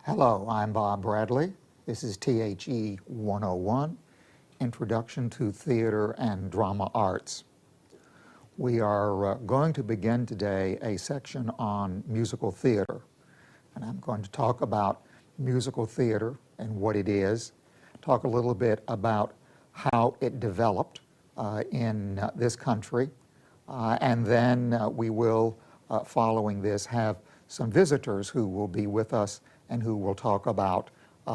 Hello, I'm Bob Bradley. This is THE 101, Introduction to Theater and Drama Arts. We are going to begin today a section on musical theater, and I'm going to talk about musical theater and what it is, talk a little bit about how it developed in this country, and then we will, following this, have some visitors who will be with us and who will talk about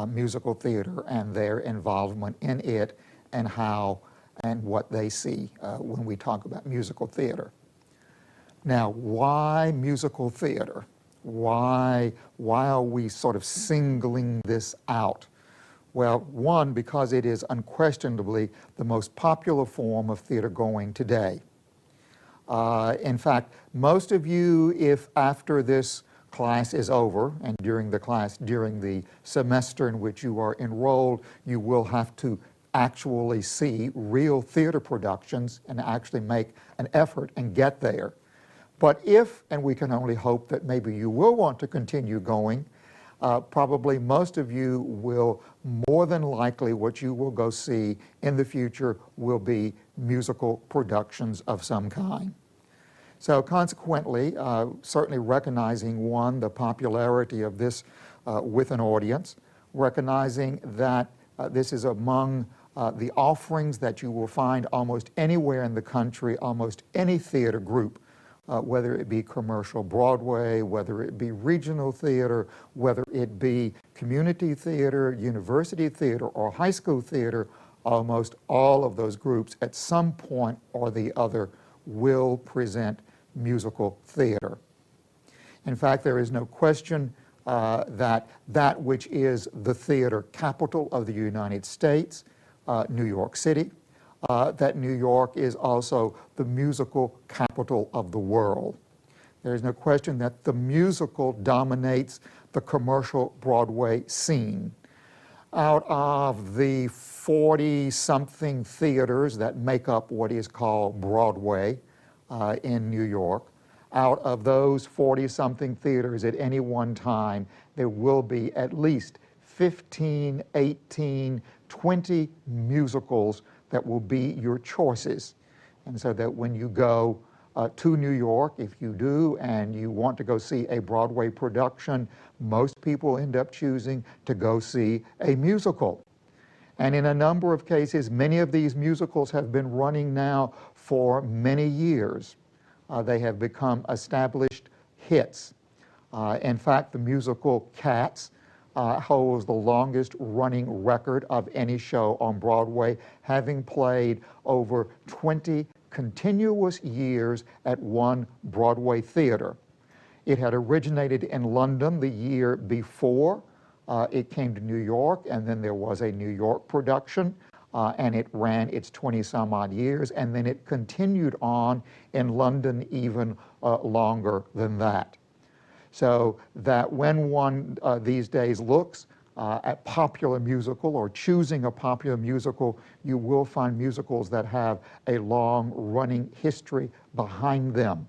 musical theater and their involvement in it and how and what they see when we talk about musical theater. Now, why musical theater? Why are we sort of singling this out? Well, one, because it is unquestionably the most popular form of theater going today. In fact, most of you, if after this class is over and during the semester in which you are enrolled, you will have to actually see real theater productions and actually make an effort and get there. But if, and we can only hope that maybe you will want to continue going, probably most of you will, more than likely, what you will go see in the future will be musical productions of some kind. So consequently, certainly recognizing, one, the popularity of this with an audience, recognizing that this is among the offerings that you will find almost anywhere in the country, almost any theater group, whether it be commercial Broadway, whether it be regional theater, whether it be community theater, university theater, or high school theater, almost all of those groups at some point or the other will present musical theater. In fact, there is no question that which is the theater capital of the United States, New York City, that New York is also the musical capital of the world. There is no question that the musical dominates the commercial Broadway scene. Out of the 40-something theaters that make up what is called Broadway in New York, out of those 40-something theaters at any one time, there will be at least 15, 18, 20 musicals that will be your choices. And so that when you go to New York, if you do, and you want to go see a Broadway production, most people end up choosing to go see a musical. And in a number of cases, many of these musicals have been running now for many years. They have become established hits. In fact, the musical Cats holds the longest running record of any show on Broadway, having played over 20 continuous years at one Broadway theater. It had originated in London the year before. It came to New York, and then there was a New York production, and it ran its 20-some-odd years, and then it continued on in London even longer than that. So that when one these days looks at popular musical or choosing a popular musical, you will find musicals that have a long-running history behind them.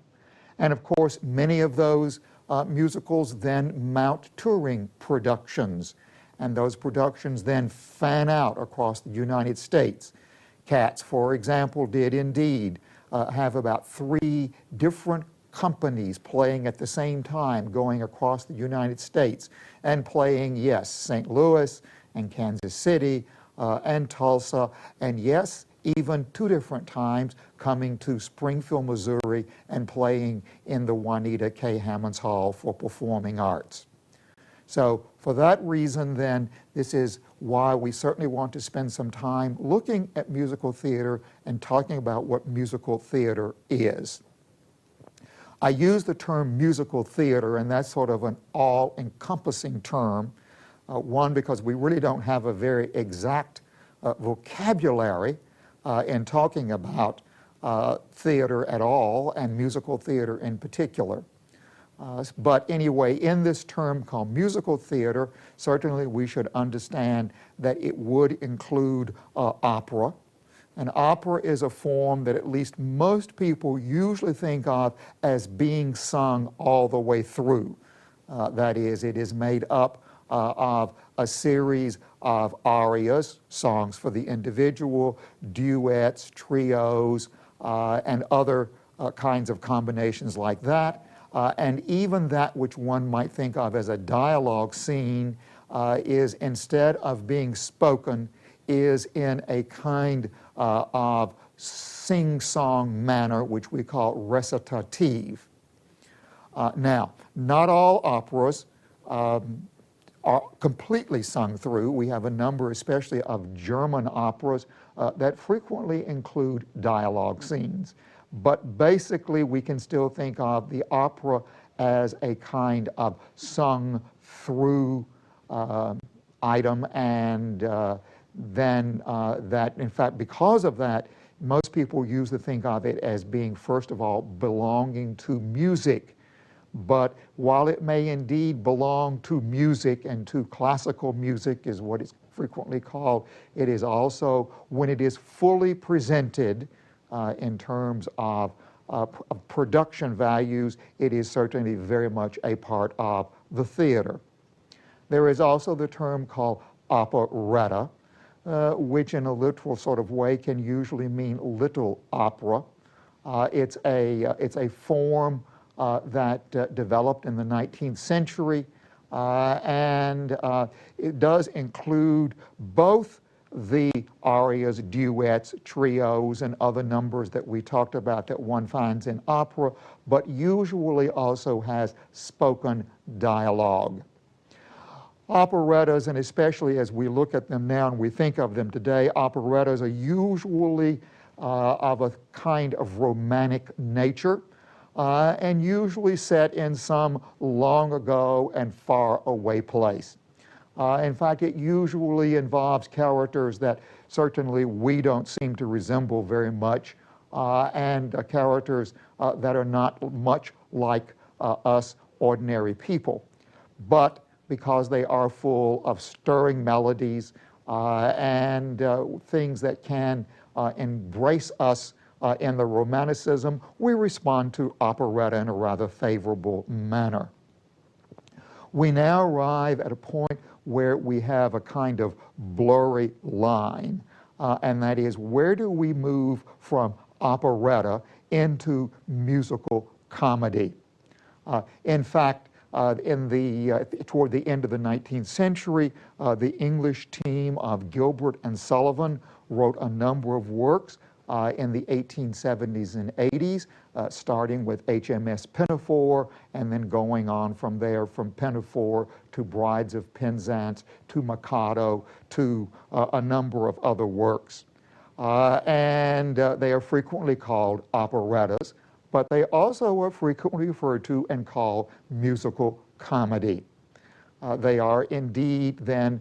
And of course, many of those musicals then mount touring productions, and those productions then fan out across the United States. Cats, for example, did indeed have about 3 different companies playing at the same time going across the United States and playing, yes, St. Louis and Kansas City and Tulsa, and yes, even 2 different times coming to Springfield, Missouri, and playing in the Juanita K. Hammonds Hall for Performing Arts. So for that reason, then, this is why we certainly want to spend some time looking at musical theater and talking about what musical theater is. I use the term musical theater, and that's sort of an all-encompassing term. One, because we really don't have a very exact vocabulary in talking about theater at all, and musical theater in particular. But anyway, in this term called musical theater, certainly we should understand that it would include opera. An opera is a form that at least most people usually think of as being sung all the way through. That is, it is made up of a series of arias, songs for the individual, duets, trios, and other kinds of combinations like that. And even that which one might think of as a dialogue scene is, instead of being spoken, is in a kind of sing-song manner, which we call recitative. Now, not all operas are completely sung through. We have a number, especially of German operas, that frequently include dialogue scenes. But basically, we can still think of the opera as a kind of sung-through item, and then that, in fact, because of that, most people usually think of it as being, first of all, belonging to music. But while it may indeed belong to music, and to classical music is what it's frequently called, it is also, when it is fully presented in terms of production values, it is certainly very much a part of the theater. There is also the term called operetta, which in a literal sort of way can usually mean little opera. It's a form that developed in the 19th century, and it does include both the arias, duets, trios, and other numbers that we talked about that one finds in opera, but usually also has spoken dialogue. Operettas, and especially as we look at them now and we think of them today, operettas are usually of a kind of romantic nature, and usually set in some long ago and far away place. In fact, it usually involves characters that certainly we don't seem to resemble very much, and characters that are not much like us ordinary people. But because they are full of stirring melodies and things that can embrace us in the romanticism, we respond to operetta in a rather favorable manner. We now arrive at a point where we have a kind of blurry line, and that is, where do we move from operetta into musical comedy? In fact, toward the end of the 19th century, the English team of Gilbert and Sullivan wrote a number of works in the 1870s and 80s, starting with HMS Pinafore, and then going on from there, from Pinafore to Brides of Penzance to Mikado to a number of other works. And they are frequently called operettas, but they also are frequently referred to and called musical comedy. They are indeed then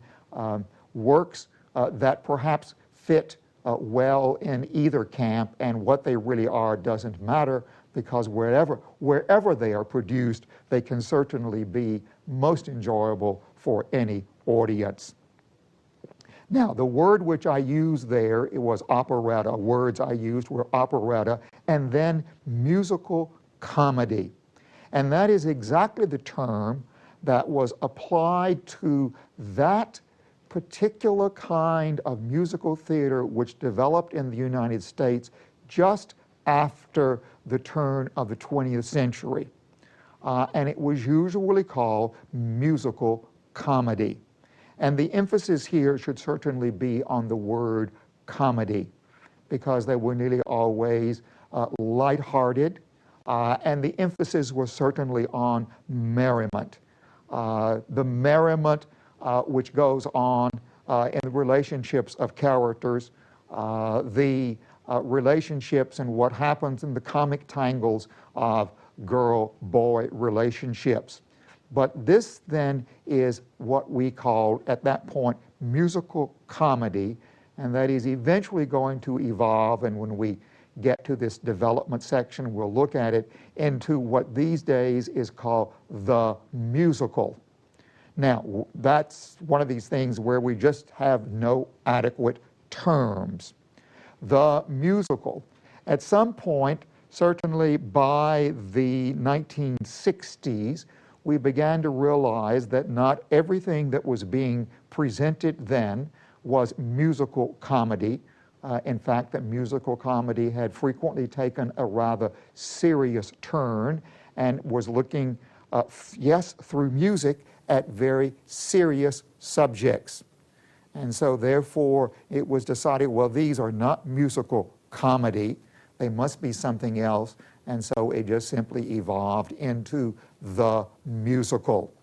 works that perhaps fit well in either camp, and what they really are doesn't matter, because wherever they are produced, they can certainly be most enjoyable for any audience. Now, the word which I used there, it was operetta. Words I used were operetta and then musical comedy. And that is exactly the term that was applied to that particular kind of musical theater which developed in the United States just after the turn of the 20th century. And it was usually called musical comedy. And the emphasis here should certainly be on the word comedy, because they were nearly always lighthearted, and the emphasis was certainly on merriment. The merriment which goes on in the relationships of characters, the relationships and what happens in the comic tangles of girl-boy relationships. But this then is what we call at that point musical comedy, and that is eventually going to evolve, and when we get to this development section, we'll look at it, into what these days is called the musical. Now, that's one of these things where we just have no adequate terms. The musical. At some point, certainly by the 1960s, we began to realize that not everything that was being presented then was musical comedy. In fact, that musical comedy had frequently taken a rather serious turn and was looking, yes, through music, at very serious subjects. And so therefore it was decided, well, these are not musical comedy, they must be something else, and so it just simply evolved into the musical.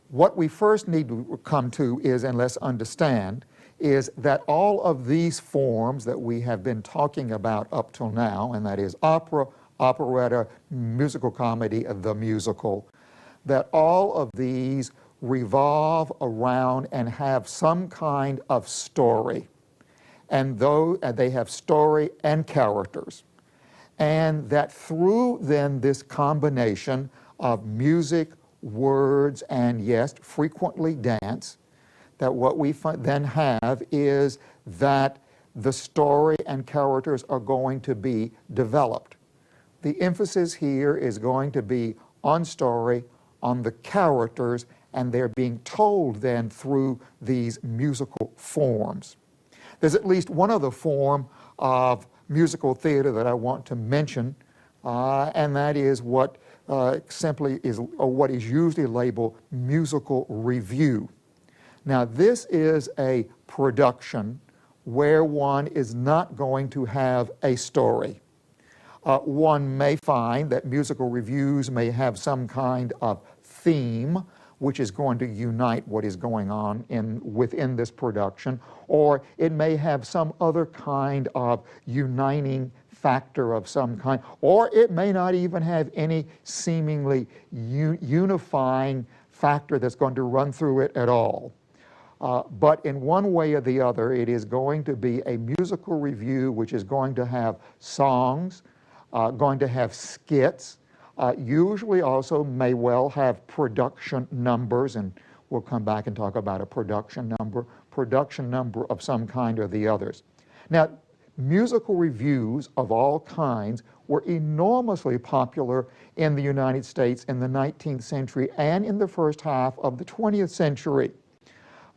What we first need to come to is, and let's understand, is that all of these forms that we have been talking about up till now, and that is opera, operetta, musical comedy, the musical, that all of these revolve around and have some kind of story. And though they have story and characters, and that through then this combination of music, words, and yes, frequently dance, that what we then have is that the story and characters are going to be developed. The emphasis here is going to be on story, on the characters, and they're being told then through these musical forms. There's at least one other form of musical theater that I want to mention, and that is what simply is, or what is usually labeled musical review. Now, this is a production where one is not going to have a story. One may find that musical reviews may have some kind of theme which is going to unite what is going on within this production, or it may have some other kind of uniting factor of some kind, or it may not even have any seemingly unifying factor that's going to run through it at all. But in one way or the other, it is going to be a musical review which is going to have songs, going to have skits, usually also may well have production numbers, and we'll come back and talk about a production number of some kind or the others. Now, musical reviews of all kinds were enormously popular in the United States in the 19th century and in the first half of the 20th century.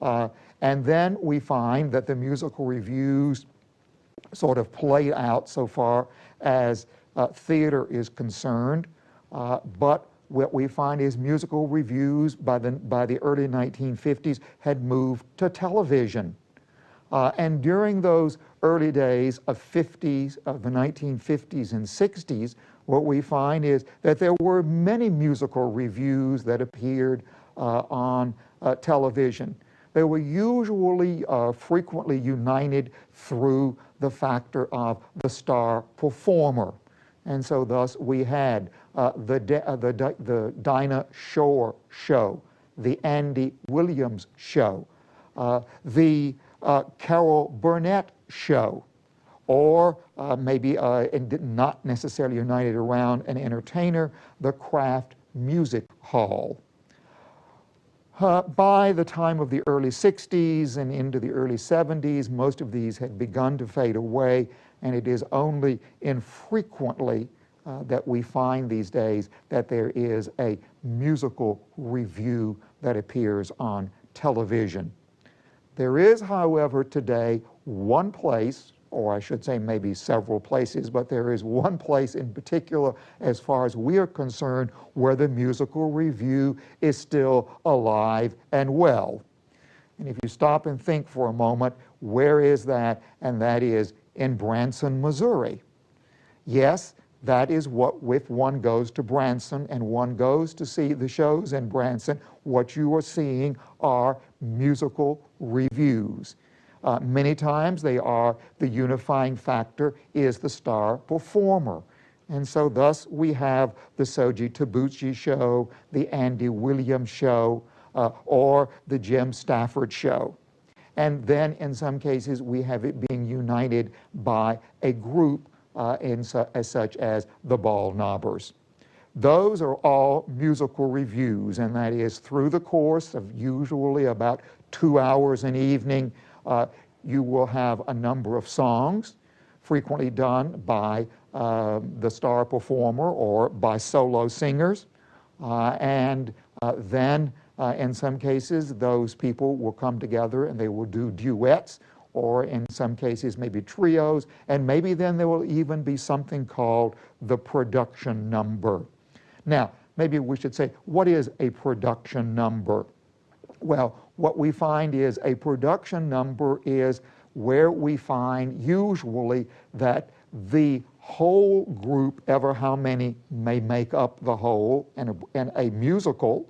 And then we find that the musical reviews sort of played out so far as theater is concerned, but what we find is musical reviews by the early 1950s had moved to television. And during those early days of the 1950s and 60s, what we find is that there were many musical reviews that appeared on television. They were usually frequently united through the factor of the star performer. And so thus we had the Dinah Shore show, the Andy Williams show, the Carol Burnett show, or maybe not necessarily united around an entertainer, the Kraft Music Hall. By the time of the early 60s and into the early 70s, most of these had begun to fade away, and it is only infrequently that we find these days that there is a musical review that appears on television. There is, however, today one place, or I should say maybe several places, but there is one place in particular, as far as we are concerned, where the musical review is still alive and well. And if you stop and think for a moment, where is that? And that is in Branson, Missouri. Yes, that is what, if one goes to Branson and one goes to see the shows in Branson, what you are seeing are musical reviews. Many times they are, the unifying factor is the star performer. And so thus we have the Soji Tabuchi show, the Andy Williams show, or the Jim Stafford show. And then in some cases we have it being united by a group as such as the Ball Knobbers. Those are all musical reviews, and that is through the course of usually about 2 hours an evening. You will have a number of songs, frequently done by the star performer or by solo singers, and then in some cases those people will come together and they will do duets, or in some cases maybe trios, and maybe then there will even be something called the production number. Now, maybe we should say, what is a production number? Well, what we find is a production number is where we find usually that the whole group, ever how many may make up the whole, in a musical,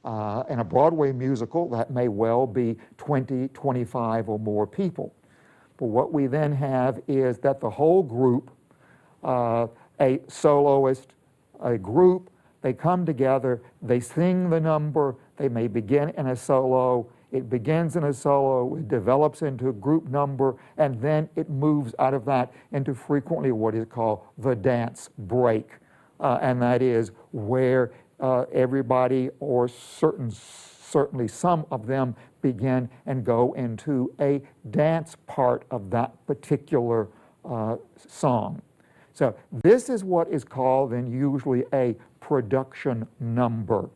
in a Broadway musical, that may well be 20, 25 or more people. But what we then have is that the whole group, a soloist, a group, they come together, they sing the number, they may begin in a solo, it begins in a solo, it develops into a group number, and then it moves out of that into frequently what is called the dance break. And that is where everybody, or certainly some of them, begin and go into a dance part of that particular song. So this is what is called then usually a production number.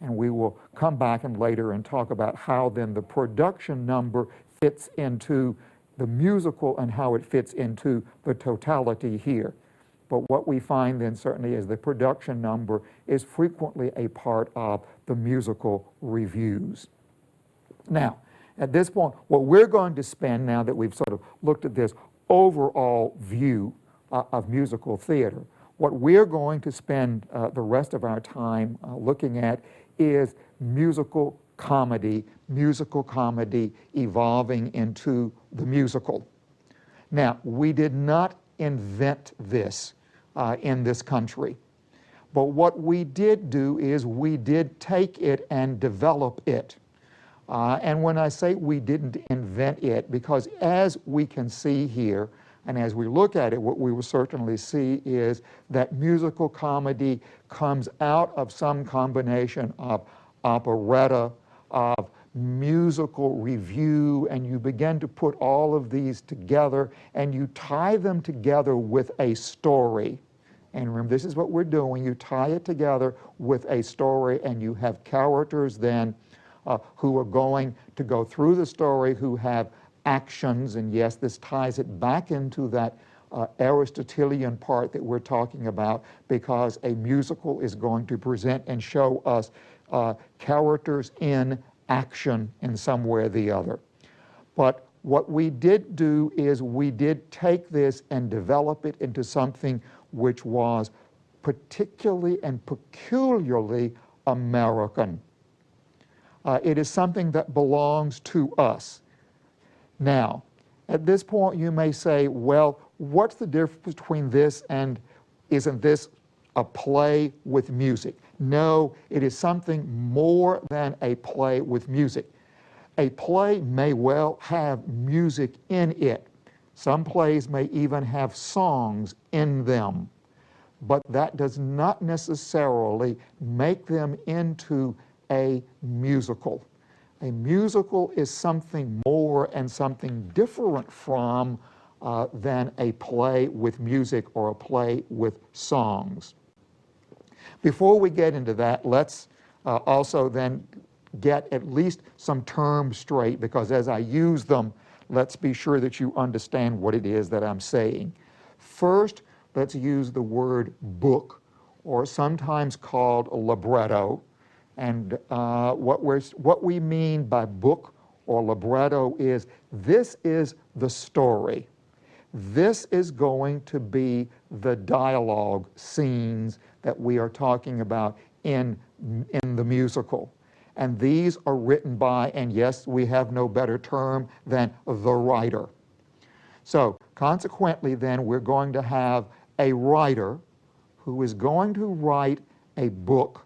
And we will come back and later and talk about how then the production number fits into the musical and how it fits into the totality here. But what we find then certainly is the production number is frequently a part of the musical reviews. Now, at this point, what we're going to spend, now that we've sort of looked at this overall view of musical theater, what we're going to spend the rest of our time looking at is musical comedy evolving into the musical. Now, we did not invent this in this country, but what we did do is we did take it and develop it. And when I say we didn't invent it, because as we can see here, and as we look at it, what we will certainly see is that musical comedy comes out of some combination of operetta, of musical review, and you begin to put all of these together and you tie them together with a story. And remember, this is what we're doing. You tie it together with a story, and you have characters then who are going to go through the story, who have actions, and yes, this ties it back into that Aristotelian part that we're talking about, because a musical is going to present and show us characters in action in some way or the other. But what we did do is we did take this and develop it into something which was particularly and peculiarly American. It is something that belongs to us. Now, at this point you may say, well, what's the difference between this and isn't this a play with music? No, it is something more than a play with music. A play may well have music in it. Some plays may even have songs in them, but that does not necessarily make them into a musical. A musical is something more and something different from than a play with music or a play with songs. Before we get into that, let's also then get at least some terms straight, because as I use them, let's be sure that you understand what it is that I'm saying. First, let's use the word book, or sometimes called libretto. And what we mean by book or libretto is this is the story. This is going to be the dialogue scenes that we are talking about in the musical. And these are written by, and yes, we have no better term than the writer. So consequently then, we're going to have a writer who is going to write a book,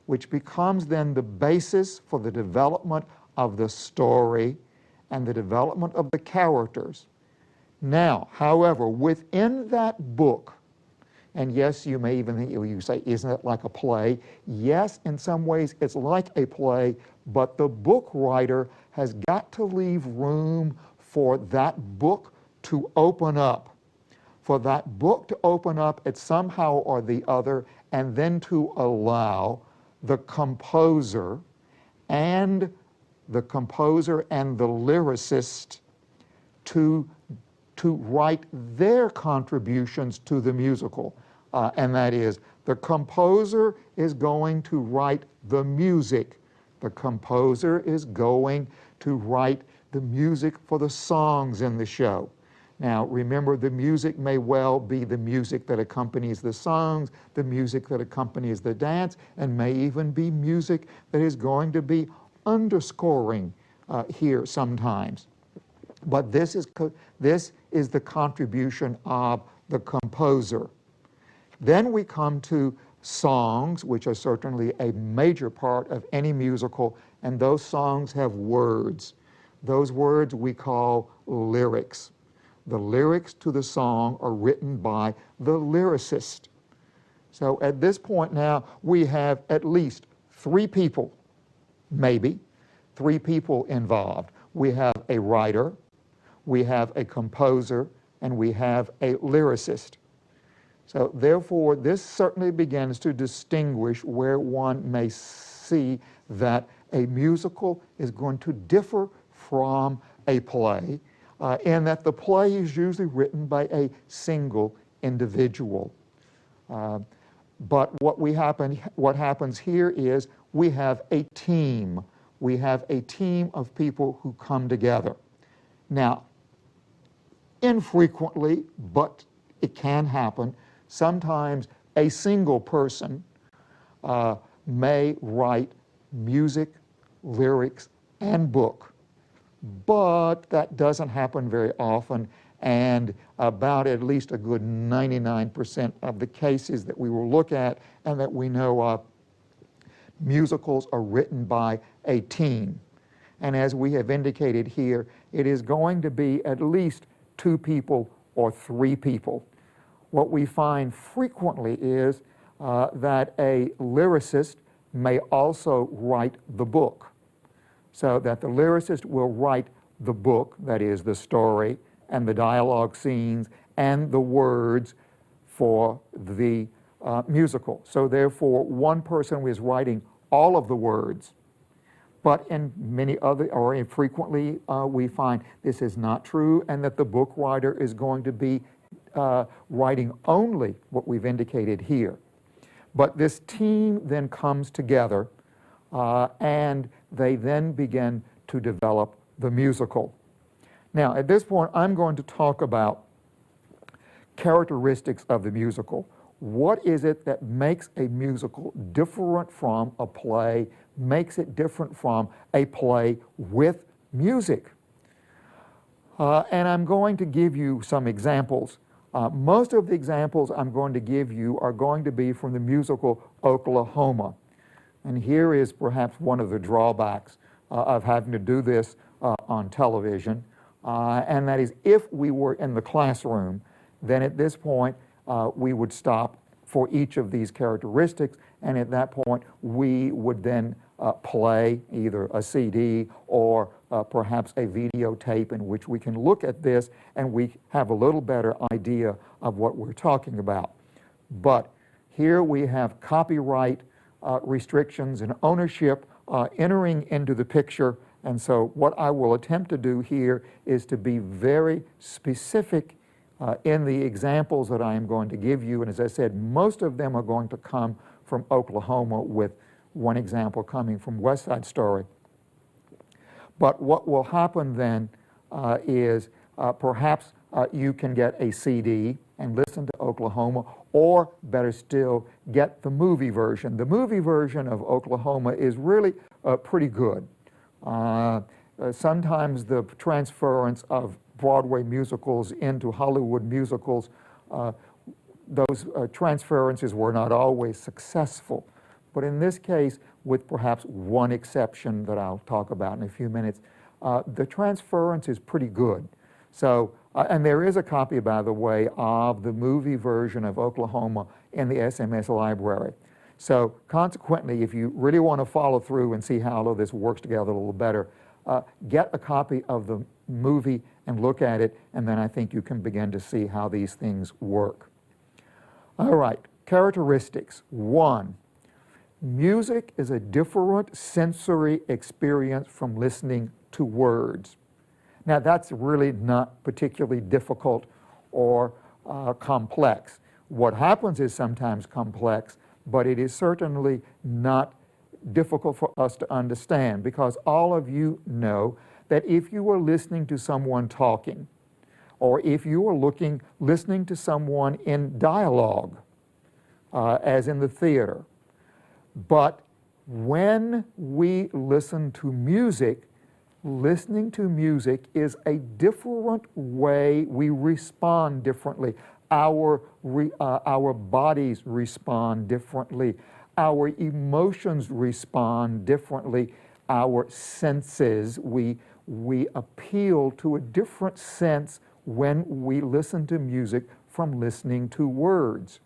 which becomes then the basis for the development of the story and the development of the characters. Now, however, within that book, and yes, you may even think, you say, isn't it like a play? Yes, in some ways it's like a play, but the book writer has got to leave room for that book to open up, for that book to open up at somehow or the other, and then to allow the composer and the lyricist to write their contributions to the musical. And that is, the composer is going to write the music. The composer is going to write the music for the songs in the show. Now, remember, the music may well be the music that accompanies the songs, the music that accompanies the dance, and may even be music that is going to be underscoring here sometimes. But this is the contribution of the composer. Then we come to songs, which are certainly a major part of any musical, and those songs have words. Those words we call lyrics. The lyrics to the song are written by the lyricist. So at this point now, we have at least three people, maybe, three people involved. We have a writer, we have a composer, and we have a lyricist. So therefore, this certainly begins to distinguish where one may see that a musical is going to differ from a play, and that the play is usually written by a single individual. But what happens here is we have a team. We have a team of people who come together. Now, infrequently, but it can happen, sometimes a single person may write music, lyrics, and book. But that doesn't happen very often, and about at least a good 99% of the cases that we will look at and that we know of, musicals are written by a team. And as we have indicated here, it is going to be at least two people or three people. What we find frequently is that a lyricist may also write the book. So that the lyricist will write the book, that is the story and the dialogue scenes and the words for the musical. So therefore, one person is writing all of the words. But in many other, or infrequently, we find this is not true, and that the book writer is going to be writing only what we've indicated here. But this team then comes together, and they then begin to develop the musical. Now, at this point, I'm going to talk about characteristics of the musical. What is it that makes a musical different from a play, makes it different from a play with music? And I'm going to give you some examples. Most of the examples I'm going to give you are going to be from the musical Oklahoma. And here is perhaps one of the drawbacks of having to do this on television, and that is if we were in the classroom, then at this point we would stop for each of these characteristics, and at that point we would then play either a CD or perhaps a videotape in which we can look at this and we have a little better idea of what we're talking about. But here we have copyright restrictions and ownership entering into the picture, and so what I will attempt to do here is to be very specific in the examples that I am going to give you, and as I said, most of them are going to come from Oklahoma, with one example coming from West Side Story. But what will happen then is perhaps you can get a CD and listen to Oklahoma, or better still, get the movie version. The movie version of Oklahoma is really pretty good. Sometimes the transference of Broadway musicals into Hollywood musicals, those transferences were not always successful. But in this case, with perhaps one exception that I'll talk about in a few minutes, the transference is pretty good. So, and there is a copy, by the way, of the movie version of Oklahoma in the SMS library. So consequently, if you really want to follow through and see how all of this works together a little better, get a copy of the movie and look at it, and then I think you can begin to see how these things work. All right, characteristics. One, Music is a different sensory experience from listening to words. Now, that's really not particularly difficult or complex. What happens is sometimes complex, but it is certainly not difficult for us to understand, because all of you know that if you are listening to someone talking, or if you are listening to someone in dialogue, as in the theater, but when we listen to music, listening to music is a different way we respond differently. Our bodies respond differently. Our emotions respond differently. Our senses, we appeal to a different sense when we listen to music from listening to words.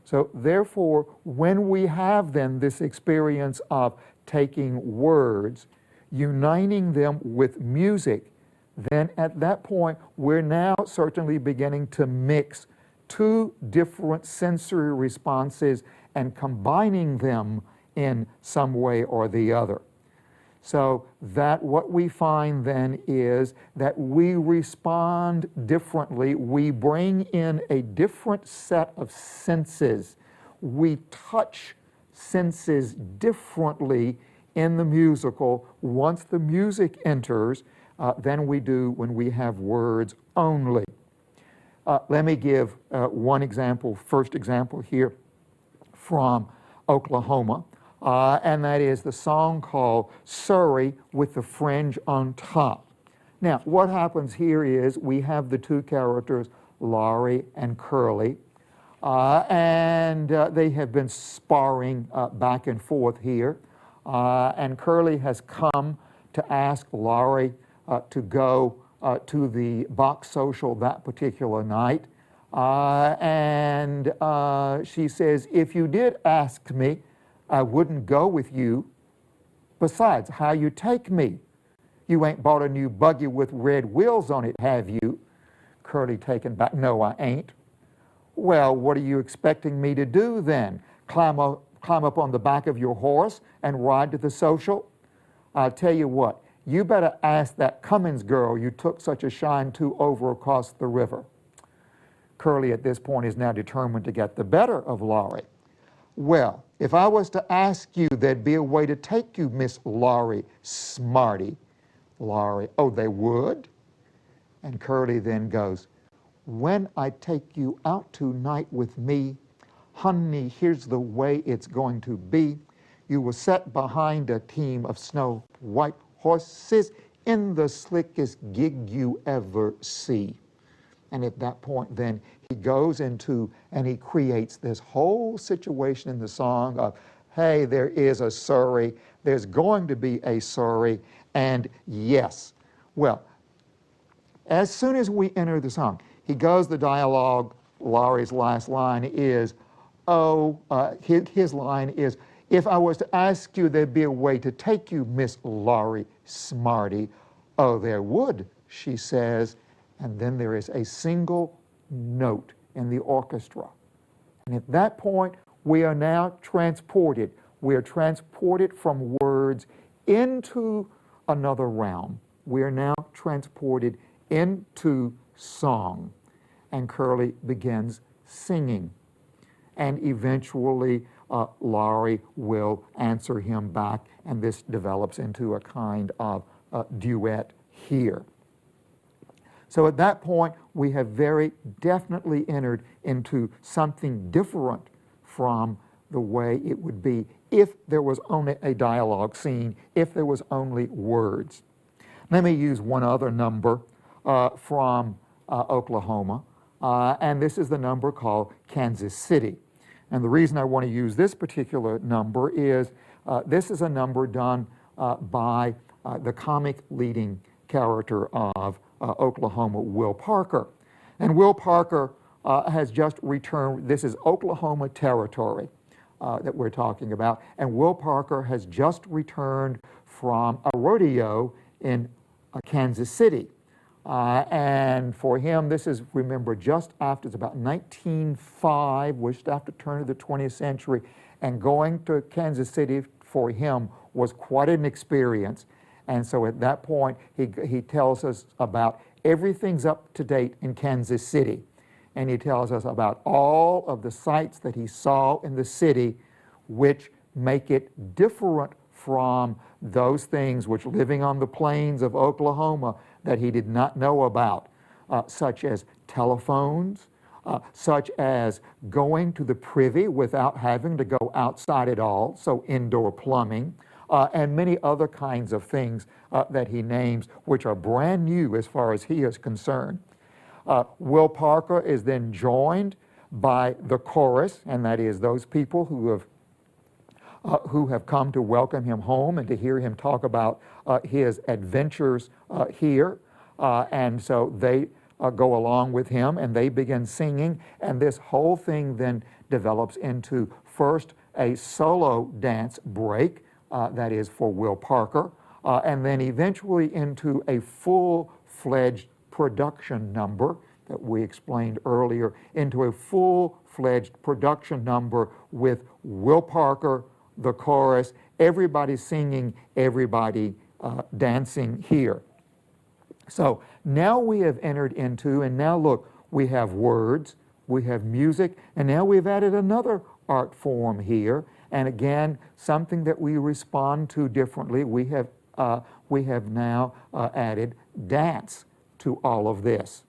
So therefore, when we have then this experience of taking words, uniting them with music, then at that point, we're now certainly beginning to mix two different sensory responses and combining them in some way or the other. So that what we find then is that we respond differently. We bring in a different set of senses. We touch senses differently in the musical once the music enters than we do when we have words only. Let me give one example, first example here from Oklahoma. And that is the song called Surrey with the Fringe on Top. Now, what happens here is we have the two characters, Laurie and Curly, and they have been sparring back and forth here. And Curly has come to ask Laurie to go to the box social that particular night. And she says, if you did ask me, I wouldn't go with you. Besides, how you take me? You ain't bought a new buggy with red wheels on it, have you? Curly taken back, no, I ain't. Well, what are you expecting me to do then? Climb up on the back of your horse and ride to the social? I'll tell you what, you better ask that Cummins girl you took such a shine to over across the river. Curly at this point is now determined to get the better of Laurie. Well, if I was to ask you, there'd be a way to take you, Miss Laurie Smarty. Laurie, oh, they would? And Curly then goes, when I take you out tonight with me, honey, here's the way it's going to be. You will sit behind a team of snow white horses in the slickest gig you ever see. And at that point, then, he goes into and he creates this whole situation in the song of, hey, there is a Surrey, there's going to be a Surrey, and yes. Well, as soon as we enter the song, he goes, the dialogue, Laurie's last line is, his line is, if I was to ask you, there'd be a way to take you, Miss Laurie Smarty. Oh, there would, she says. And then there is a single note in the orchestra. And at that point, we are now transported. We are transported from words into another realm. We are now transported into song. And Curly begins singing. And eventually, Laurie will answer him back, and this develops into a kind of duet here. So at that point, we have very definitely entered into something different from the way it would be if there was only a dialogue scene, if there was only words. Let me use one other number from Oklahoma, and this is the number called Kansas City. And the reason I want to use this particular number is this is a number done by the comic leading character of Oklahoma, Will Parker. And Will Parker has just returned. This is Oklahoma territory that we're talking about. And Will Parker has just returned from a rodeo in Kansas City. And for him, this is, remember, just after, it's about 1905, just after the turn of the 20th century. and going to Kansas City for him was quite an experience. And so at that point, he tells us about everything's up to date in Kansas City. And he tells us about all of the sights that he saw in the city which make it different from those things which living on the plains of Oklahoma that he did not know about, such as telephones, such as going to the privy without having to go outside at all, so indoor plumbing, and many other kinds of things that he names, which are brand new as far as he is concerned. Will Parker is then joined by the chorus, and that is those people who have come to welcome him home and to hear him talk about his adventures here. And so they go along with him and they begin singing, and this whole thing then develops into first a solo dance break, that is for Will Parker, and then eventually into a full-fledged production number that we explained earlier, into a full-fledged production number with Will Parker, the chorus, everybody singing, everybody dancing here. So now we have entered into, and now look, we have words, we have music, and now we've added another art form here, and again, something that we respond to differently. We have now added dance to all of this.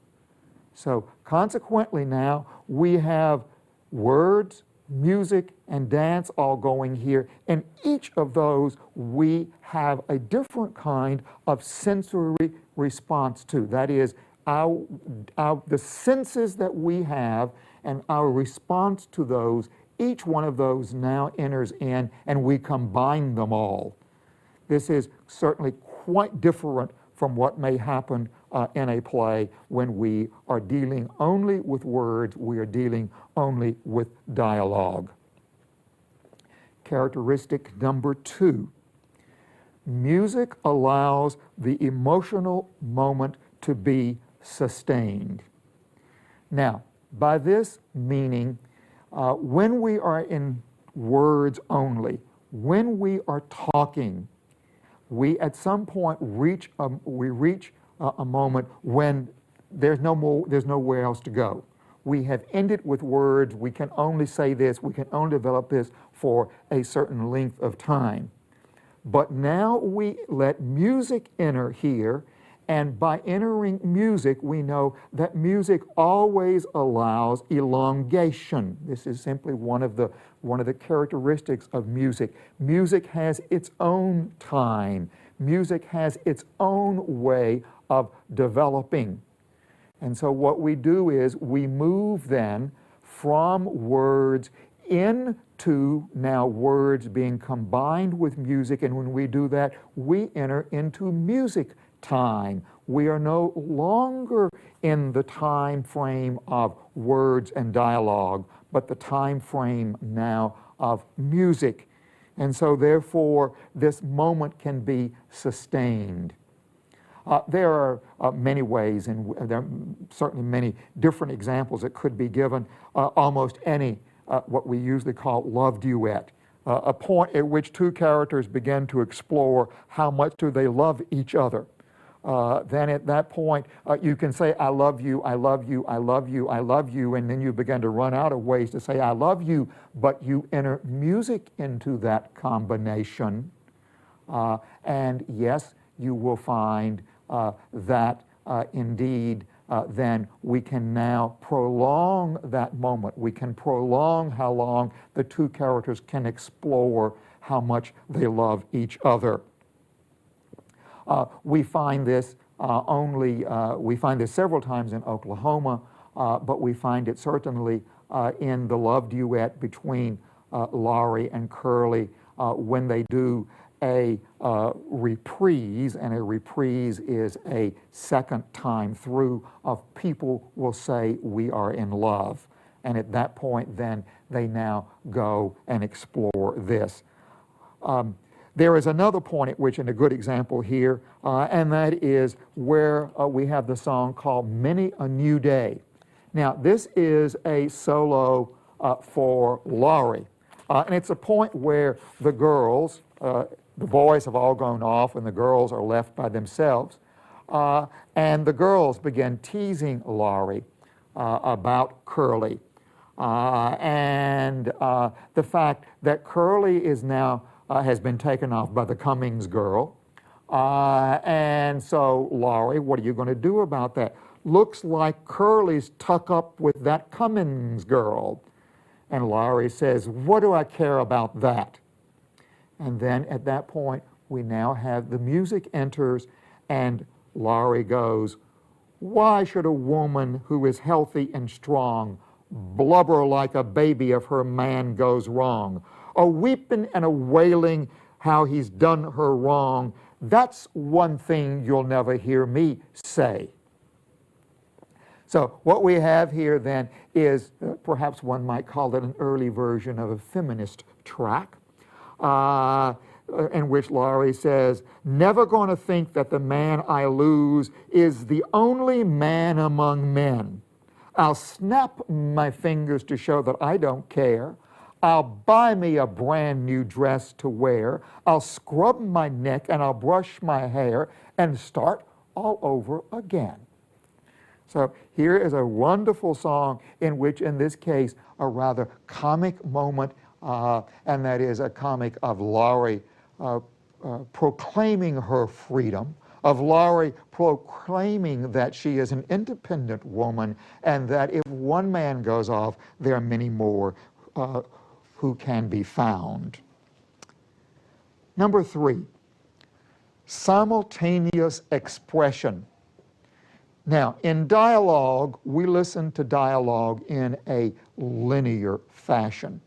So consequently now, we have words, music, and dance all going here, and each of those we have a different kind of sensory response to. That is, the senses that we have and our response to those, each one of those now enters in, and we combine them all. This is certainly quite different from what may happen in a play when we are dealing only with words, we are dealing only with dialogue. Characteristic number 2, music allows the emotional moment to be sustained. Now, by this meaning, when we are in words only, when we are talking, we at some point reach a moment when there's nowhere else to go. We have ended with words. We can only say this. We can only develop this for a certain length of time. But now we let music enter here, and by entering music, we know that music always allows elongation. This is simply one of the characteristics of music. Music has its own time. Music has its own way of developing. And so what we do is we move then from words into now words being combined with music, and when we do that, we enter into music time. We are no longer in the time frame of words and dialogue, but the time frame now of music. And so therefore, this moment can be sustained. There are many ways, and there are certainly many different examples that could be given. Almost any, what we usually call love duet, a point at which two characters begin to explore how much do they love each other. Then at that point, you can say, I love you, I love you, I love you, I love you, and then you begin to run out of ways to say, I love you, but you enter music into that combination. And yes, you will find that indeed then we can now prolong that moment. We can prolong how long the two characters can explore how much they love each other. We find this we find this several times in Oklahoma, but we find it certainly in the love duet between Laurie and Curly when they do a reprise, and a reprise is a second time through of people will say, we are in love. And at that point, then, they now go and explore this. There is another point at which, and a good example here, and that is where we have the song called Many a New Day. Now, this is a solo for Laurie. And it's a point where the girls, the boys have all gone off and the girls are left by themselves. And the girls begin teasing Laurie about Curly. And the fact that Curly is now, has been taken off by the Cummings girl. And so, Laurie, what are you going to do about that? Looks like Curly's tuck up with that Cummings girl. And Laurie says, what do I care about that? And then at that point, we now have the music enters and Laurie goes, why should a woman who is healthy and strong blubber like a baby if her man goes wrong? A weeping and a wailing how he's done her wrong, that's one thing you'll never hear me say. So what we have here then is perhaps one might call it an early version of a feminist track, in which Laurie says, never going to think that the man I lose is the only man among men. I'll snap my fingers to show that I don't care. I'll buy me a brand new dress to wear. I'll scrub my neck and I'll brush my hair and start all over again. So here is a wonderful song in which, in this case, a rather comic moment, and that is a comic of Laurie proclaiming her freedom, of Laurie proclaiming that she is an independent woman and that if one man goes off, there are many more who can be found. Number 3, simultaneous expression. Now, in dialogue, we listen to dialogue in a linear fashion.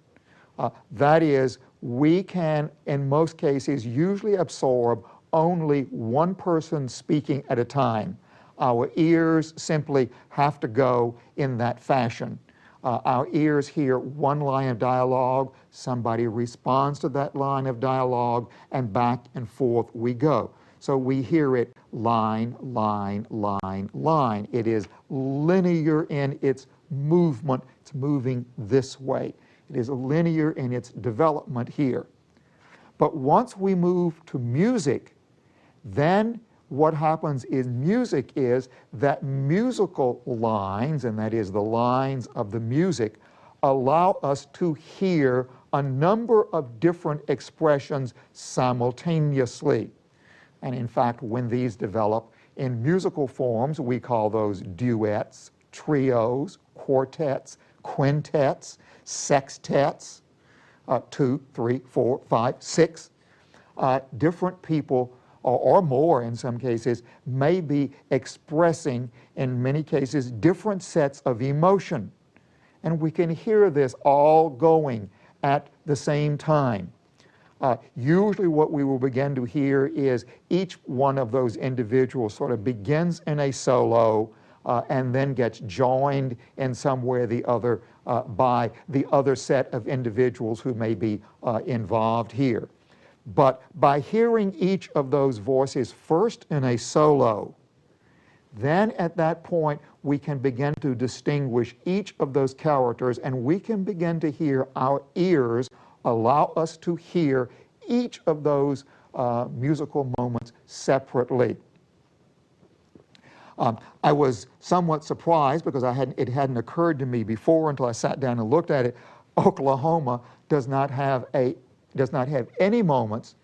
That is, we can, in most cases, usually absorb only one person speaking at a time. Our ears simply have to go in that fashion. Our ears hear one line of dialogue, somebody responds to that line of dialogue, and back and forth we go. So we hear it line, line, line, line. It is linear in its movement. It's moving this way. It is linear in its development here. But once we move to music, then what happens is music is that musical lines, and that is the lines of the music, allow us to hear a number of different expressions simultaneously. And in fact, when these develop in musical forms, we call those duets, trios, quartets, quintets, sextets, 2, 3, 4, 5, 6. Different people, or more in some cases, may be expressing, in many cases, different sets of emotion. And we can hear this all going at the same time. Usually what we will begin to hear is each one of those individuals sort of begins in a solo and then gets joined in some way or the other by the other set of individuals who may be involved here. But by hearing each of those voices first in a solo, then at that point we can begin to distinguish each of those characters and we can begin to hear our ears allow us to hear each of those musical moments separately. I was somewhat surprised because it hadn't occurred to me before until I sat down and looked at it. Oklahoma does not have any moments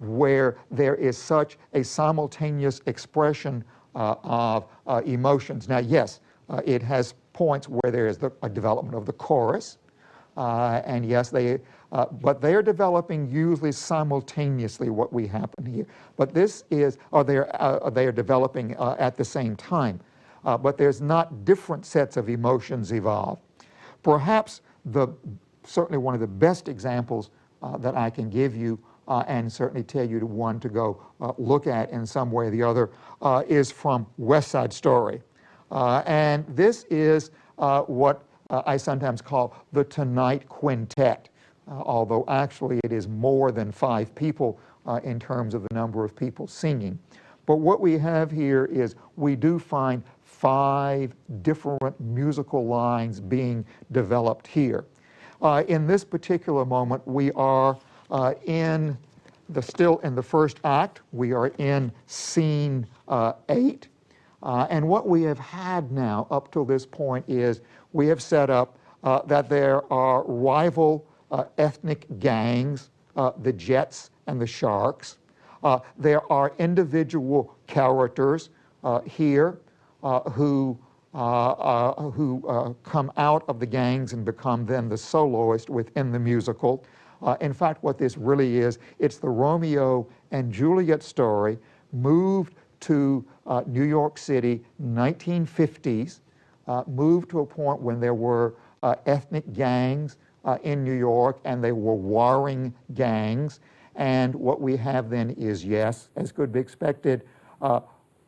where there is such a simultaneous expression of emotions. Now, yes, it has points where there is a development of the chorus, and yes, but they are developing usually simultaneously what we happen here. But this is, or they are developing at the same time. But there's not different sets of emotions evolve. Perhaps certainly one of the best examples that I can give you and certainly tell you to one to go look at in some way or the other is from West Side Story. And this is what I sometimes call the Tonight Quintet, although actually it is more than 5 people in terms of the number of people singing. But what we have here is we do find 5 different musical lines being developed here. in this particular moment, we are still in the first act. We are in scene 8. And what we have had now up till this point is we have set up that there are rival ethnic gangs, the Jets and the Sharks. There are individual characters here who come out of the gangs and become then the soloist within the musical. In fact, what this really is, it's the Romeo and Juliet story moved to New York City, 1950s, moved to a point when there were ethnic gangs in New York, and they were warring gangs. And what we have then is, yes, as could be expected,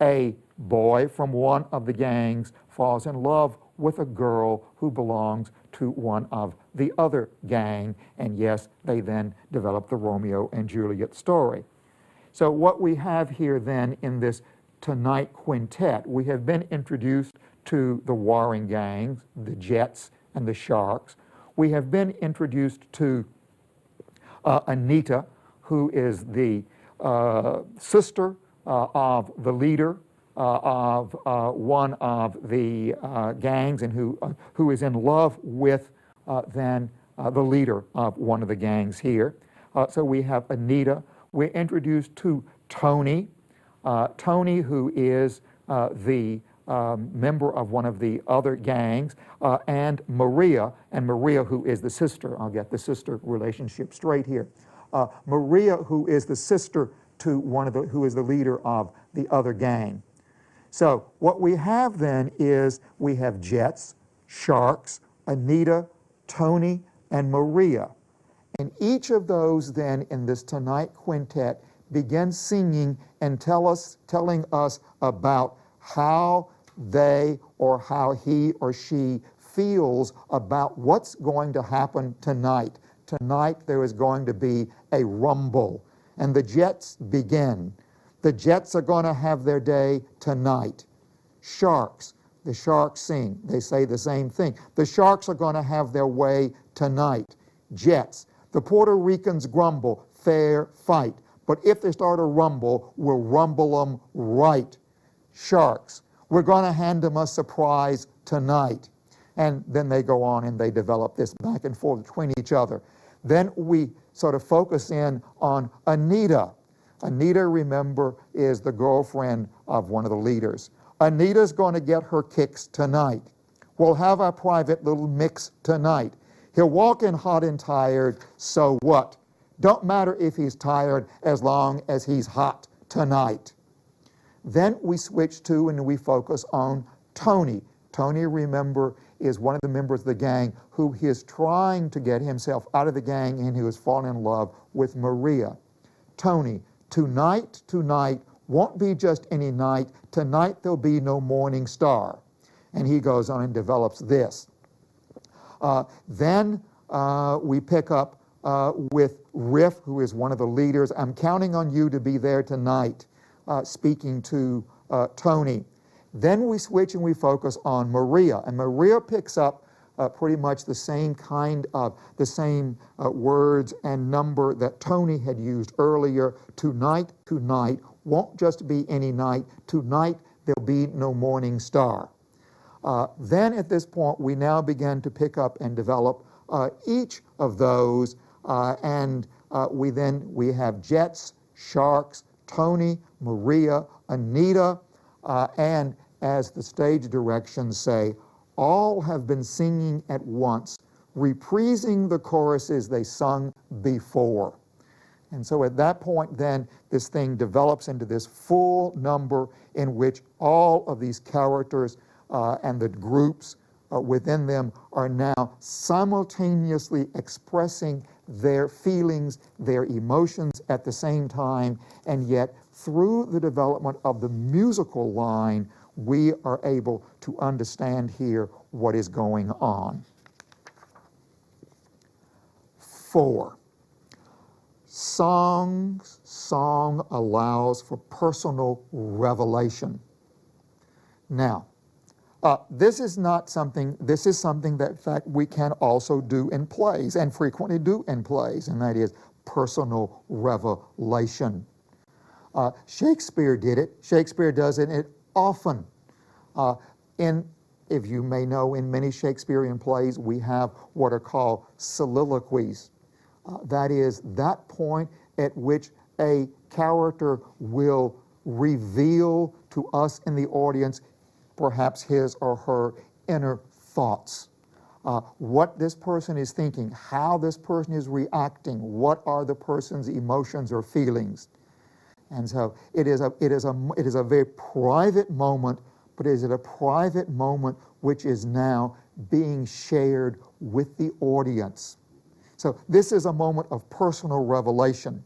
a boy from one of the gangs falls in love with a girl who belongs to one of the other gang, and yes, they then develop the Romeo and Juliet story. So what we have here then in this tonight quintet, we have been introduced to the warring gangs, the Jets and the Sharks. We have been introduced to Anita, who is the sister of the leader of one of the gangs, and who is in love with then the leader of one of the gangs here. So we have Anita. We're introduced to Tony. Tony, who is the member of one of the other gangs, and Maria, who is the sister. I'll get the sister relationship straight here. Maria, who is the sister to who is the leader of the other gang. So what we have then is we have Jets, Sharks, Anita, Tony, and Maria. And each of those then in this tonight quintet begin singing and telling us about how they or how he or she feels about what's going to happen tonight. Tonight there is going to be a rumble, and the Jets begin. The Jets are going to have their day tonight. Sharks, the Sharks sing. They say the same thing. The Sharks are going to have their way tonight. Jets, the Puerto Ricans grumble, fair fight. But if they start a rumble, we'll rumble them right. Sharks, we're going to hand them a surprise tonight. And then they go on and they develop this back and forth between each other. Then we sort of focus in on Anita. Anita, remember, is the girlfriend of one of the leaders. Anita's going to get her kicks tonight. We'll have our private little mix tonight. He'll walk in hot and tired, so what? Don't matter if he's tired as long as he's hot tonight. Then we switch to and we focus on Tony. Tony, remember, is one of the members of the gang who is trying to get himself out of the gang and who has fallen in love with Maria. Tony, tonight won't be just any night. Tonight there'll be no morning star. And he goes on and develops this. Then we pick up with Riff, who is one of the leaders. I'm counting on you to be there tonight, speaking to Tony. Then we switch and we focus on Maria. And Maria picks up pretty much the same kind of, the same words and number that Tony had used earlier. Tonight won't just be any night. Tonight there'll be no morning star. Then at this point, we now begin to pick up and develop each of those, and we have Jets, Sharks, Tony, Maria, Anita, and as the stage directions say, all have been singing at once, reprising the choruses they sung before. And so at that point then, this thing develops into this full number in which all of these characters and the groups within them are now simultaneously expressing their feelings, their emotions at the same time, and yet through the development of the musical line, we are able to understand here what is going on. 4. Song allows for personal revelation. Now, This is something that, in fact, we can also do in plays, and frequently do in plays, and that is personal revelation. Shakespeare did it. Shakespeare does it often. If you may know, in many Shakespearean plays, we have what are called soliloquies. That is that point at which a character will reveal to us in the audience perhaps his or her inner thoughts. What this person is thinking, how this person is reacting, what are the person's emotions or feelings. And so it is a very private moment, but it is a private moment which is now being shared with the audience. So this is a moment of personal revelation.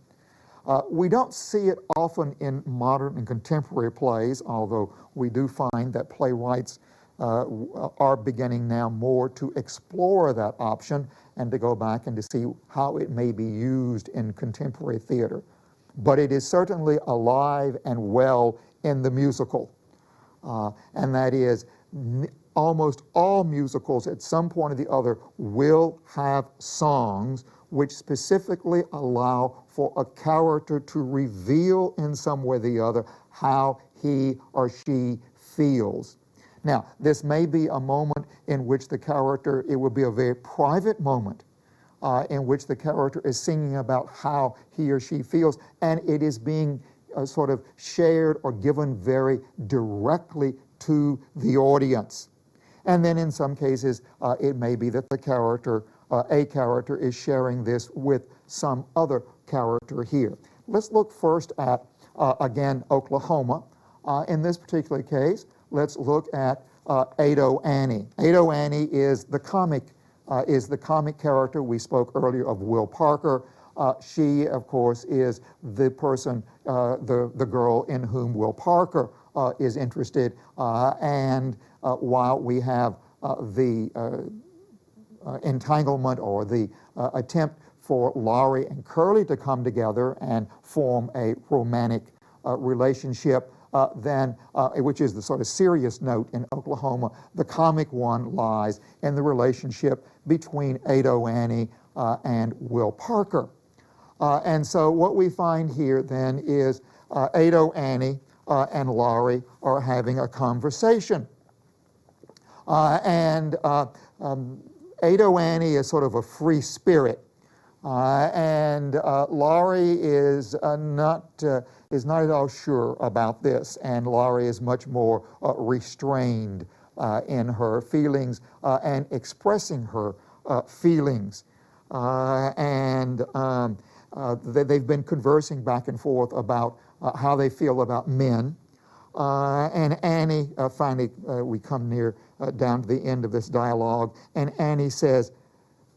We don't see it often in modern and contemporary plays, although we do find that playwrights are beginning now more to explore that option and to go back and to see how it may be used in contemporary theater. But it is certainly alive and well in the musical. And that is, almost all musicals at some point or the other will have songs which specifically allow for a character to reveal in some way or the other how he or she feels. Now, this may be a moment in which the character, it will be a very private moment in which the character is singing about how he or she feels, and it is being sort of shared or given very directly to the audience. And then in some cases, it may be that the character, a character is sharing this with some other character here. Let's look first at, again, Oklahoma. In this particular case, let's look at Ado Annie. Ado Annie is the comic character. We spoke earlier of Will Parker. She, of course, is the person, the girl in whom Will Parker is interested. And while we have the entanglement or the attempt for Laurie and Curly to come together and form a romantic relationship, which is the sort of serious note in Oklahoma, the comic one lies in the relationship between Ado Annie and Will Parker. And so what we find here then is Ado Annie and Laurie are having a conversation. Ado Annie is sort of a free spirit. And Laurie is not at all sure about this, and Laurie is much more restrained in her feelings and expressing her feelings. They've been conversing back and forth about how they feel about men. And Annie, finally, we come down to the end of this dialogue, and Annie says,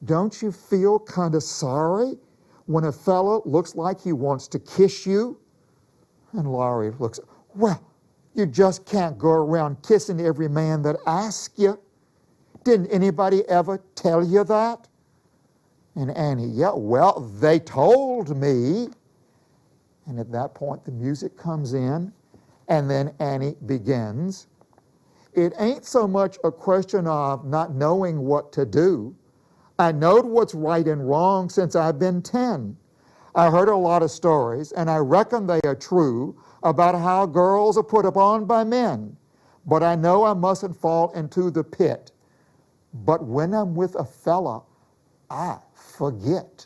"Don't you feel kind of sorry when a fellow looks like he wants to kiss you?" And Laurie looks, "Well, you just can't go around kissing every man that asks you. Didn't anybody ever tell you that?" And Annie, "Yeah, well, they told me." And at that point, the music comes in, and then Annie begins. "It ain't so much a question of not knowing what to do. I knowed what's right and wrong since I've been 10. I heard a lot of stories, and I reckon they are true, about how girls are put upon by men. But I know I mustn't fall into the pit. But when I'm with a fella, I forget."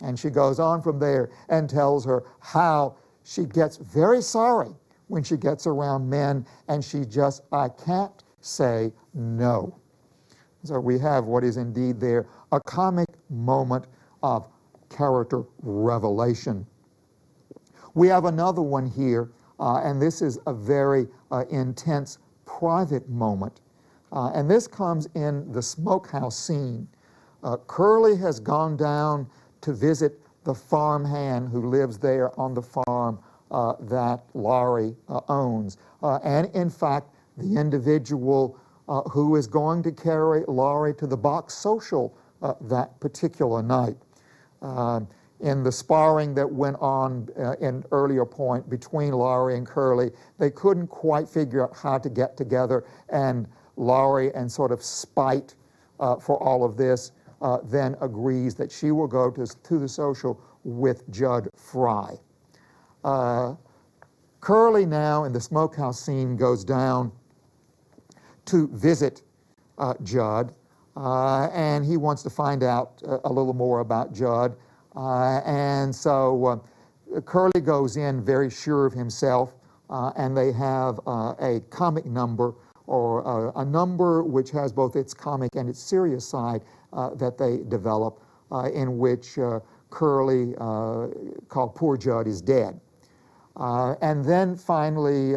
And she goes on from there and tells her how she gets very sorry when she gets around men, and I can't say no. So we have what is indeed there a comic moment of character revelation. We have another one here, and this is a very intense private moment. And this comes in the smokehouse scene. Curly has gone down to visit the farmhand who lives there on the farm that Laurie owns. And in fact, the individual who is going to carry Laurie to the box social that particular night. in the sparring that went on in earlier point between Laurie and Curly, they couldn't quite figure out how to get together, and Laurie, in sort of spite for all of this, then agrees that she will go to the social with Judd Fry. Curly now in the smokehouse scene goes down to visit Judd, and he wants to find out a little more about Judd. And so Curly goes in very sure of himself, and they have a comic number, or a number which has both its comic and its serious side that they develop, in which Curly, called Poor Judd, is dead. And then finally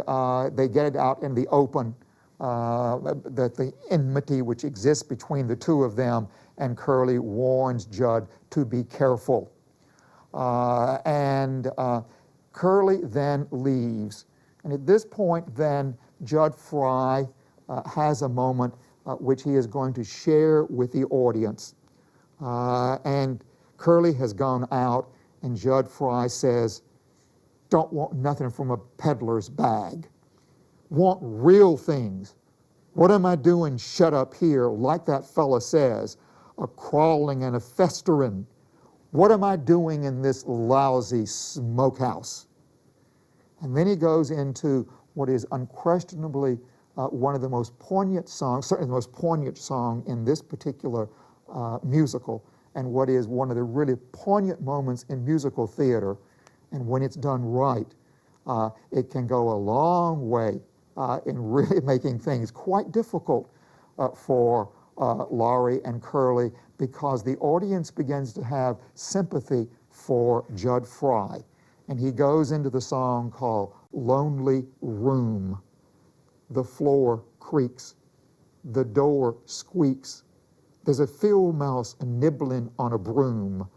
they get it out in the open, that the enmity which exists between the two of them, and Curly warns Judd to be careful. And Curly then leaves. And at this point then, Judd Fry has a moment which he is going to share with the audience. And Curly has gone out, and Judd Fry says, "Don't want nothing from a peddler's bag. Want real things. What am I doing shut up here, like that fella says, a crawling and a festering? What am I doing in this lousy smokehouse?" And then he goes into what is unquestionably one of the most poignant songs, certainly the most poignant song in this particular musical, and what is one of the really poignant moments in musical theater. And when it's done right, it can go a long way in really making things quite difficult for Laurie and Curly, because the audience begins to have sympathy for Judd Fry. And he goes into the song called "Lonely Room." The floor creaks, the door squeaks, there's a field mouse nibbling on a broom,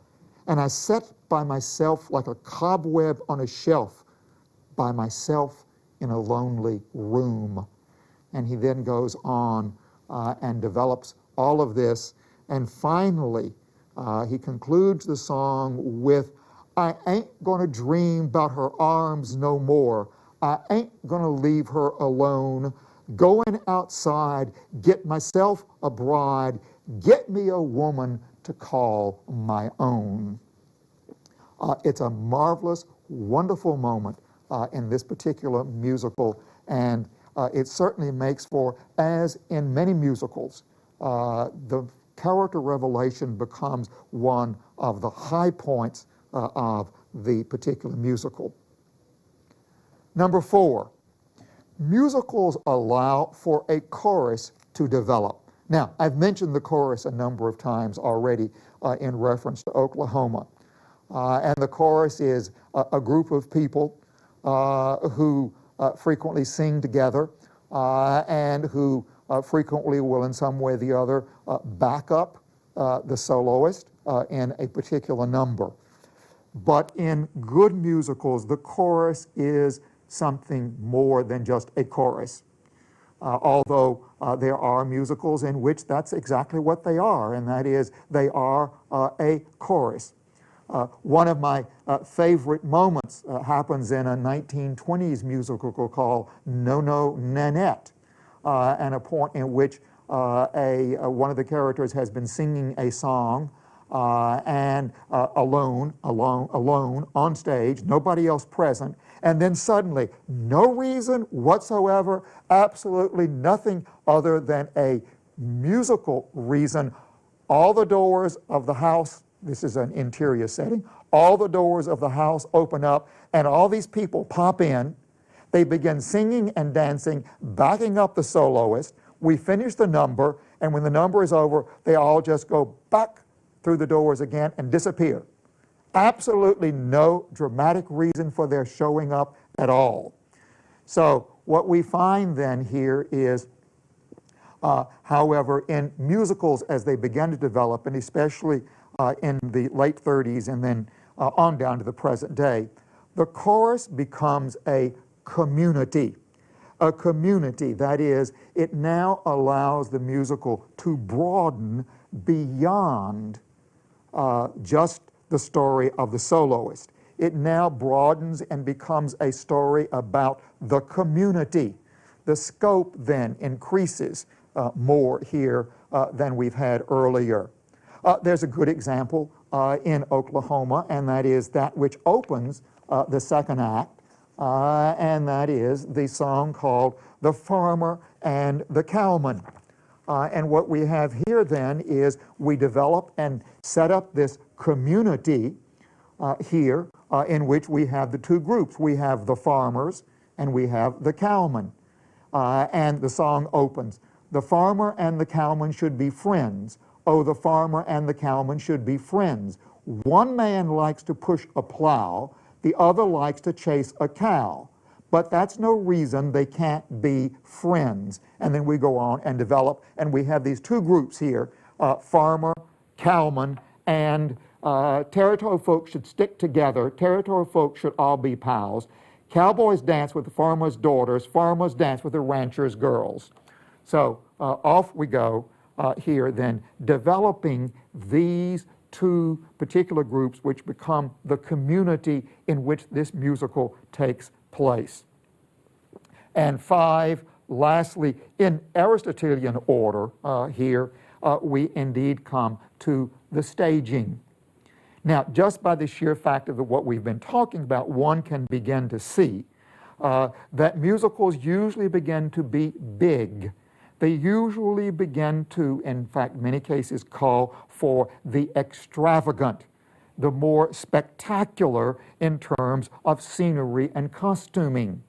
and I sat by myself like a cobweb on a shelf, by myself in a lonely room. And he then goes on and develops all of this, and finally he concludes the song with, "I ain't gonna dream about her arms no more. I ain't gonna leave her alone. Going outside, get myself a bride, get me a woman to call my own." It's a marvelous, wonderful moment in this particular musical, and it certainly makes for, as in many musicals, the character revelation becomes one of the high points of the particular musical. Number 4, musicals allow for a chorus to develop. Now, I've mentioned the chorus a number of times already in reference to Oklahoma. And the chorus is a group of people who frequently sing together and who frequently will in some way or the other back up the soloist in a particular number. But in good musicals, the chorus is something more than just a chorus. Although there are musicals in which that's exactly what they are, and that is they are a chorus. One of my favorite moments happens in a 1920s musical called No No Nanette, and a point in which one of the characters has been singing a song and alone on stage, nobody else present, and then suddenly, no reason whatsoever, absolutely nothing other than a musical reason, all the doors of the house, this is an interior setting, all the doors of the house open up, and all these people pop in. They begin singing and dancing, backing up the soloist. We finish the number, and when the number is over, they all just go back through the doors again and disappear. Absolutely no dramatic reason for their showing up at all. So what we find then here is, however, in musicals as they began to develop, and especially in the late 30s and then on down to the present day, the chorus becomes a community. A community, that is, it now allows the musical to broaden beyond just the story of the soloist. It now broadens and becomes a story about the community. The scope then increases more here than we've had earlier. There's a good example in Oklahoma, and that is that which opens the second act, and that is the song called "The Farmer and the Cowman." And what we have here then is we develop and set up this community here in which we have the two groups. We have the farmers and we have the cowmen. And the song opens, "The farmer and the cowman should be friends. Oh, the farmer and the cowman should be friends. One man likes to push a plow, the other likes to chase a cow. But that's no reason they can't be friends." And then we go on and develop, and we have these two groups here, farmer, cowman, and territory folks should stick together. Territory folks should all be pals. Cowboys dance with the farmers' daughters. Farmers dance with the ranchers' girls. So off we go here then, developing these two particular groups which become the community in which this musical takes place. And 5, lastly, in Aristotelian order here, we indeed come to the staging. Now, just by the sheer fact of what we've been talking about, one can begin to see that musicals usually begin to be big. They usually begin to, in fact, many cases, call for the extravagant, the more spectacular in terms of scenery and costuming.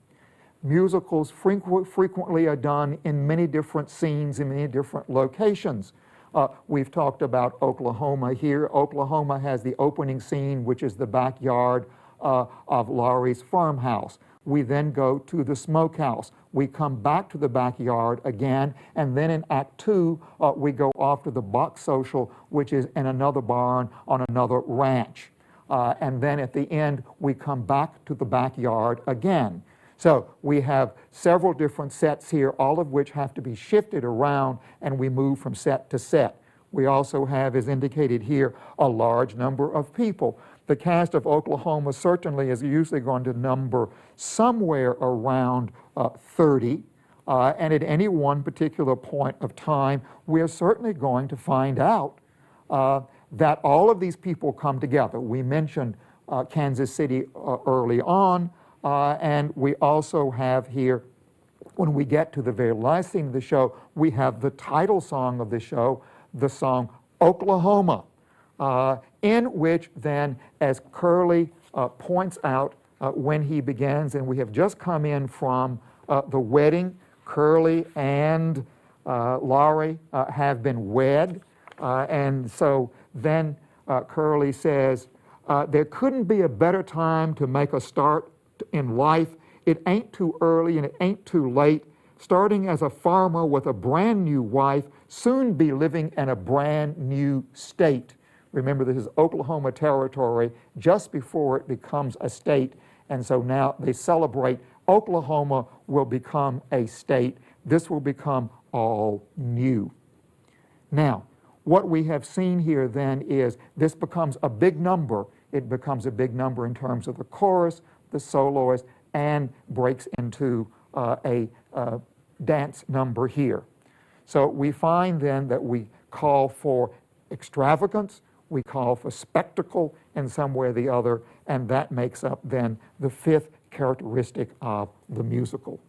Musicals frequently are done in many different scenes, in many different locations. We've talked about Oklahoma here. Oklahoma has the opening scene, which is the backyard of Laurie's farmhouse. We then go to the smokehouse. We come back to the backyard again, and then in Act 2, we go off to the box social, which is in another barn on another ranch. And then at the end, we come back to the backyard again. So we have several different sets here, all of which have to be shifted around, and we move from set to set. We also have, as indicated here, a large number of people. The cast of Oklahoma certainly is usually going to number somewhere around 30, and at any one particular point of time, we are certainly going to find out that all of these people come together. We mentioned Kansas City early on, and we also have here, when we get to the very last scene of the show, we have the title song of the show, the song Oklahoma, in which then, as Curly points out when he begins, and we have just come in from the wedding, Curly and Laurie have been wed, and so then Curly says, there couldn't be a better time to make a start in life. It ain't too early and it ain't too late. Starting as a farmer with a brand new wife, soon be living in a brand new state. Remember, this is Oklahoma territory just before it becomes a state, and so now they celebrate Oklahoma will become a state. This will become all new. Now, what we have seen here then is this becomes a big number. It becomes a big number in terms of the chorus, the soloist, and breaks into a dance number here. So we find then that we call for extravagance, we call for spectacle in some way or the other, and that makes up then the 5th characteristic of the musical.